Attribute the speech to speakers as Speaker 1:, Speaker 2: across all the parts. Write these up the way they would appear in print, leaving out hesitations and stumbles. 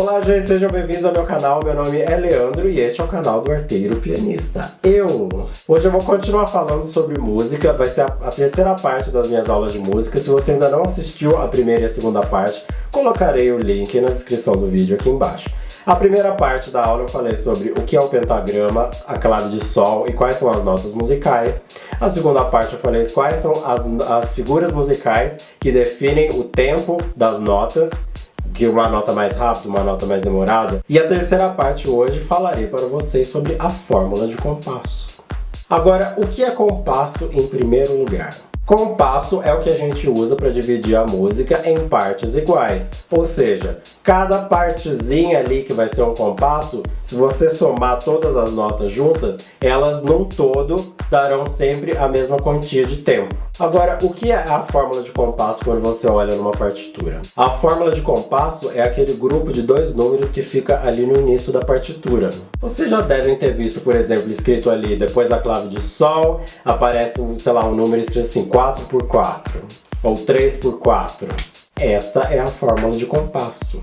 Speaker 1: Olá gente, sejam bem-vindos ao meu canal, meu nome é Leandro e este é o canal do Arteiro Pianista. Hoje eu vou continuar falando sobre música, vai ser a terceira parte das minhas aulas de música. Se você ainda não assistiu a primeira e a segunda parte, colocarei o link na descrição do vídeo aqui embaixo. A primeira parte da aula eu falei sobre o que é o pentagrama, a clave de sol e quais são as notas musicais. A segunda parte eu falei quais são as figuras musicais que definem o tempo das notas, que uma nota mais rápida, uma nota mais demorada. E a terceira parte hoje falarei para vocês sobre a fórmula de compasso. Agora, o que é compasso em primeiro lugar? Compasso é o que a gente usa para dividir a música em partes iguais, ou seja, cada partezinha ali que vai ser um compasso, se você somar todas as notas juntas, elas num todo darão sempre a mesma quantia de tempo. Agora, o que é a fórmula de compasso quando você olha numa partitura? A fórmula de compasso é aquele grupo de dois números que fica ali no início da partitura. Vocês já devem ter visto, por exemplo, escrito ali, depois da clave de sol, aparece, sei lá, um número escrito assim, 4x4 ou 3x4. Esta é a fórmula de compasso.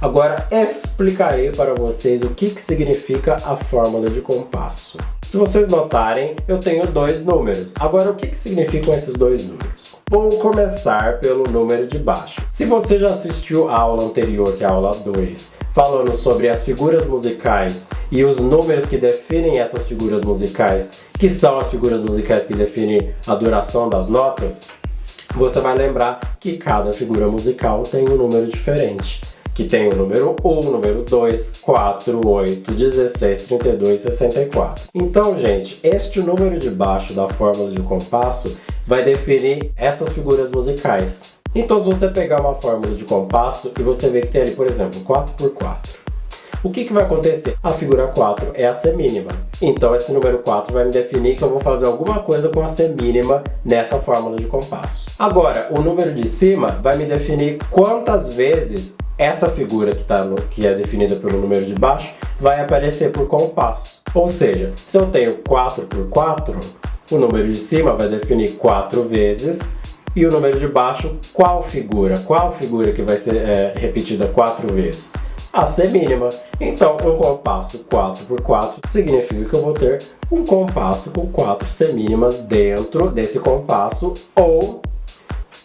Speaker 1: Agora explicarei para vocês o que significa a fórmula de compasso. Se vocês notarem, eu tenho dois números. Agora, o que significam esses dois números? Vou começar pelo número de baixo. Se você já assistiu a aula anterior, que é a aula 2, falando sobre as figuras musicais e os números que definem essas figuras musicais, que são as figuras musicais que definem a duração das notas, você vai lembrar que cada figura musical tem um número diferente. Que tem o número 1, número 2, 4, 8, 16, 32 e 64. Então, gente, este número de baixo da fórmula de compasso vai definir essas figuras musicais. Então, se você pegar uma fórmula de compasso e você vê que tem ali, por exemplo, 4x4. O que vai acontecer? A figura 4 é a semínima. Então, esse número 4 vai me definir que eu vou fazer alguma coisa com a semínima nessa fórmula de compasso. Agora, o número de cima vai me definir quantas vezes essa figura que é definida pelo número de baixo vai aparecer por compasso. Ou seja, se eu tenho 4x4, o número de cima vai definir 4 vezes e o número de baixo, qual figura que vai ser repetida 4 vezes? A semínima. Então, um compasso 4x4 significa que eu vou ter um compasso com 4 semínimas dentro desse compasso ou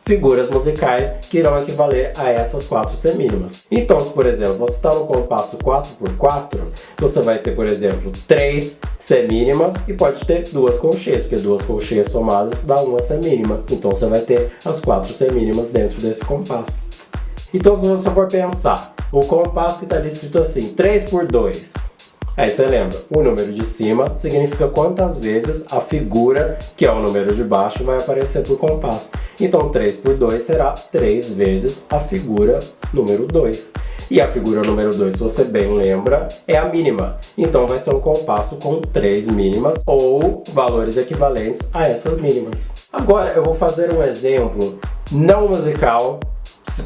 Speaker 1: figuras musicais que irão equivaler a essas 4 semínimas. Então, se por exemplo, você está no compasso 4x4, você vai ter, por exemplo, 3 semínimas e pode ter 2 colcheias, porque 2 colcheias somadas dá uma semínima. Então, você vai ter as 4 semínimas dentro desse compasso. Então, se você for pensar, o compasso que está ali escrito assim, 3x2, aí você lembra, o número de cima significa quantas vezes a figura, que é o número de baixo, vai aparecer por compasso. Então 3x2 será 3 vezes a figura número 2. E a figura número 2, se você bem lembra, é a mínima. Então vai ser um compasso com 3 mínimas ou valores equivalentes a essas mínimas. Agora eu vou fazer um exemplo não musical,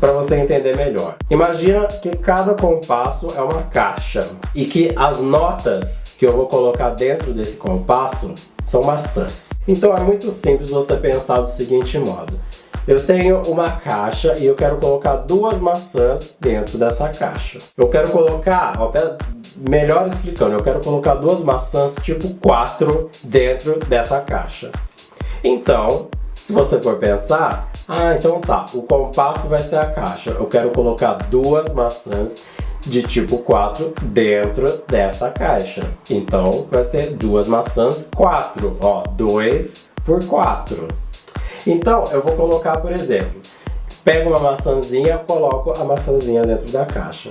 Speaker 1: para você entender melhor. Imagina que cada compasso é uma caixa e que as notas que eu vou colocar dentro desse compasso são maçãs. Então é muito simples você pensar do seguinte modo. Eu tenho uma caixa e eu quero colocar 2 maçãs dentro dessa caixa. Eu quero colocar, melhor explicando, eu quero colocar 2 maçãs tipo 4 dentro dessa caixa. Então, se você for pensar, então tá, o compasso vai ser a caixa. Eu quero colocar 2 maçãs de tipo 4 dentro dessa caixa. Então vai ser 2 maçãs 4, ó, 2 por 4. Então eu vou colocar, por exemplo, pego uma maçãzinha, coloco a maçãzinha dentro da caixa.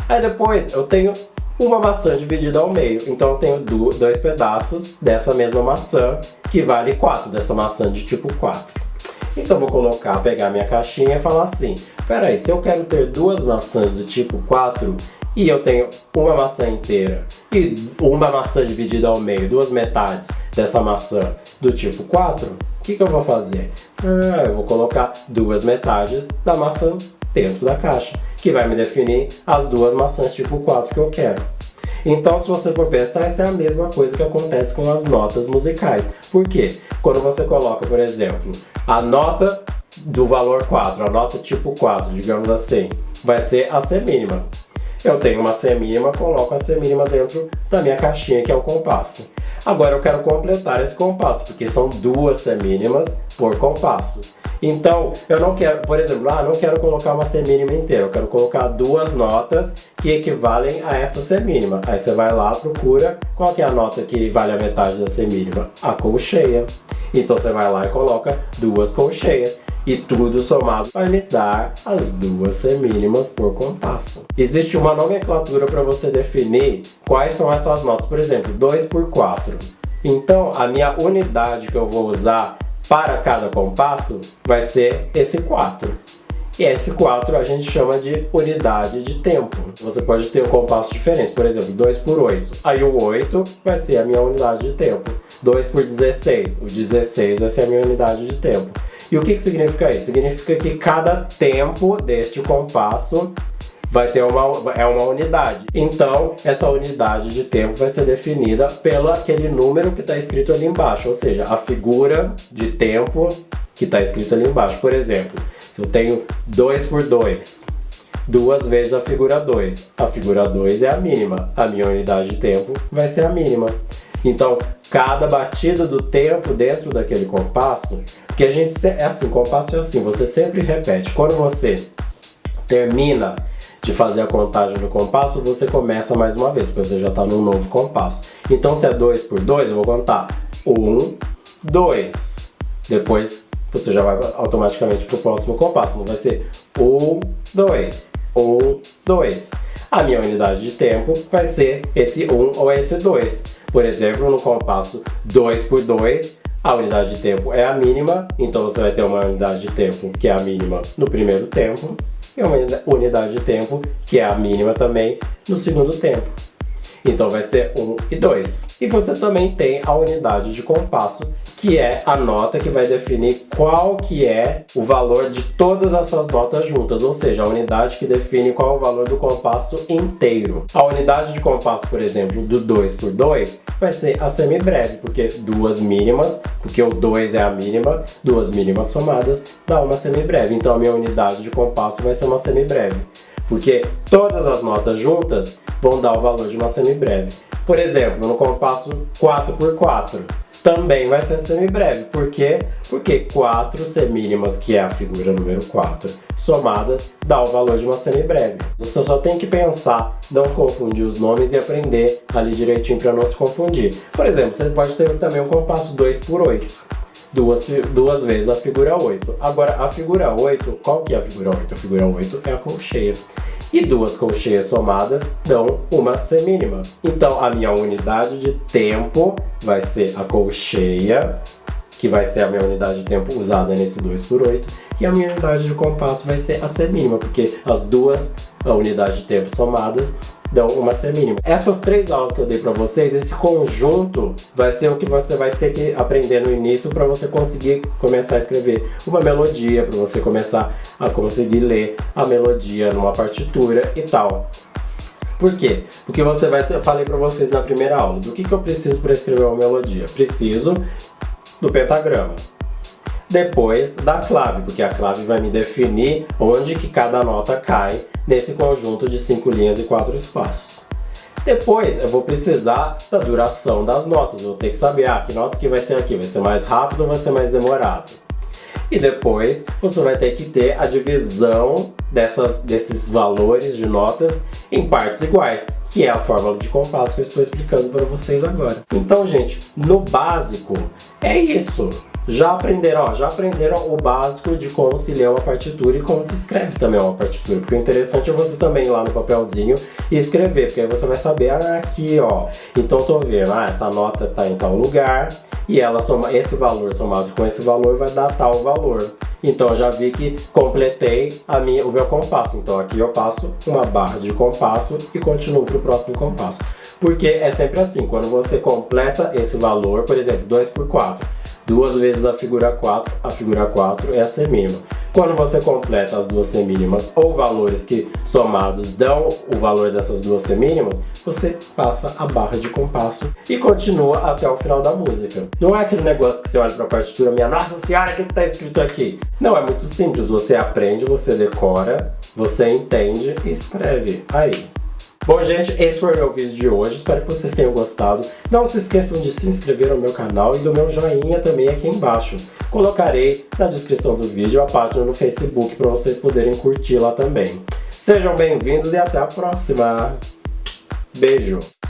Speaker 1: Aí depois eu tenho uma maçã dividida ao meio, então eu tenho 2 pedaços dessa mesma maçã, que vale 4, dessa maçã de tipo 4. Então eu vou pegar minha caixinha e falar assim, peraí, se eu quero ter 2 maçãs do tipo 4 e eu tenho uma maçã inteira e uma maçã dividida ao meio, 2 metades dessa maçã do tipo 4, o que eu vou fazer? Eu vou colocar 2 metades da maçã dentro da caixa, que vai me definir as 2 maçãs tipo 4 que eu quero. Então, se você for pensar, essa é a mesma coisa que acontece com as notas musicais. Por quê? Quando você coloca, por exemplo, a nota do valor 4, a nota tipo 4, digamos assim, vai ser a semínima. Eu tenho uma semínima, coloco a semínima dentro da minha caixinha, que é o compasso. Agora eu quero completar esse compasso, porque são 2 semínimas por compasso. Então, eu não quero, por exemplo, não quero colocar uma semínima inteira, eu quero colocar 2 notas que equivalem a essa semínima. Aí você vai lá, procura qual que é a nota que vale a metade da semínima, a colcheia. Então você vai lá e coloca 2 colcheias. E tudo somado vai me dar as 2 semínimas por compasso. Existe uma nomenclatura para você definir quais são essas notas. Por exemplo, 2 por 4. Então, a minha unidade que eu vou usar para cada compasso vai ser esse 4. E esse 4 a gente chama de unidade de tempo. Você pode ter um compasso diferente, por exemplo, 2 por 8. Aí o 8 vai ser a minha unidade de tempo. 2 por 16. O 16 vai ser a minha unidade de tempo. E o que significa isso? Significa que cada tempo deste compasso vai ter uma unidade. Então, essa unidade de tempo vai ser definida pelo aquele número que está escrito ali embaixo, ou seja, a figura de tempo que está escrita ali embaixo. Por exemplo, se eu tenho 2 por 2, 2 vezes a figura 2. A figura 2 é a mínima. A minha unidade de tempo vai ser a mínima. Então, cada batida do tempo dentro daquele compasso, porque a gente é assim, compasso é assim, você sempre repete. Quando você termina de fazer a contagem do compasso, você começa mais uma vez, porque você já está num novo compasso. Então, se é 2 por 2, eu vou contar 1, 2. Depois, você já vai automaticamente para o próximo compasso. Não vai ser 1, 2, 1, 2. A minha unidade de tempo vai ser esse 1 ou esse 2. Por exemplo, no compasso 2 por 2, a unidade de tempo é a mínima, então você vai ter uma unidade de tempo que é a mínima no primeiro tempo e uma unidade de tempo que é a mínima também no segundo tempo. Então vai ser 1 e 2. E você também tem a unidade de compasso, que é a nota que vai definir qual que é o valor de todas essas notas juntas, ou seja, a unidade que define qual é o valor do compasso inteiro. A unidade de compasso, por exemplo, do 2 por 2 vai ser a semibreve, porque 2 mínimas, porque o 2 é a mínima, 2 mínimas somadas dá uma semibreve. Então a minha unidade de compasso vai ser uma semibreve, porque todas as notas juntas vão dar o valor de uma semibreve. Por exemplo, no compasso 4 por 4, também vai ser semibreve. Por quê? Porque 4 semínimas, que é a figura número 4, somadas, dá o valor de uma semibreve. Você só tem que pensar, não confundir os nomes e aprender ali direitinho para não se confundir. Por exemplo, você pode ter também um compasso 2 por 8. Duas vezes a figura 8. Agora, a figura 8, qual que é a figura 8? A figura 8 é a colcheia. E 2 colcheias somadas dão uma semínima. Então, a minha unidade de tempo vai ser a colcheia, que vai ser a minha unidade de tempo usada nesse 2 por 8. E a minha unidade de compasso vai ser a semínima, porque as duas unidades de tempo somadas dão uma semínima. Essas 3 aulas que eu dei para vocês, esse conjunto vai ser o que você vai ter que aprender no início para você conseguir começar a escrever uma melodia, para você começar a conseguir ler a melodia numa partitura e tal. Por quê? Porque eu falei para vocês na primeira aula, do que eu preciso para escrever uma melodia? Preciso do pentagrama. Depois da clave, porque a clave vai me definir onde que cada nota cai nesse conjunto de 5 linhas e 4 espaços. Depois eu vou precisar da duração das notas, eu vou ter que saber, que nota que vai ser aqui, vai ser mais rápido ou vai ser mais demorado. E depois você vai ter que ter a divisão desses valores de notas em partes iguais, que é a fórmula de compasso que eu estou explicando para vocês agora. Então, gente, no básico é isso. Já aprenderam o básico de como se lê uma partitura e como se escreve também uma partitura. Porque o interessante é você também ir lá no papelzinho e escrever, porque aí você vai saber, aqui, então tô vendo, essa nota tá em tal lugar e ela esse valor somado com esse valor vai dar tal valor. Então eu já vi que completei o meu compasso. Então aqui eu passo uma barra de compasso e continuo para o próximo compasso. Porque é sempre assim, quando você completa esse valor, por exemplo, 2 por 4, 2 vezes a figura 4 é a semínima. Quando você completa as 2 semínimas ou valores que somados dão o valor dessas 2 semínimas, você passa a barra de compasso e continua até o final da música. Não é aquele negócio que você olha para a partitura, minha nossa senhora, o que está escrito aqui? Não, é muito simples, você aprende, você decora, você entende e escreve. Aí, Bom, gente, esse foi o meu vídeo de hoje. Espero que vocês tenham gostado. Não se esqueçam de se inscrever no meu canal e do meu joinha também aqui embaixo. Colocarei na descrição do vídeo a página no Facebook para vocês poderem curtir lá também. Sejam bem-vindos e até a próxima. Beijo!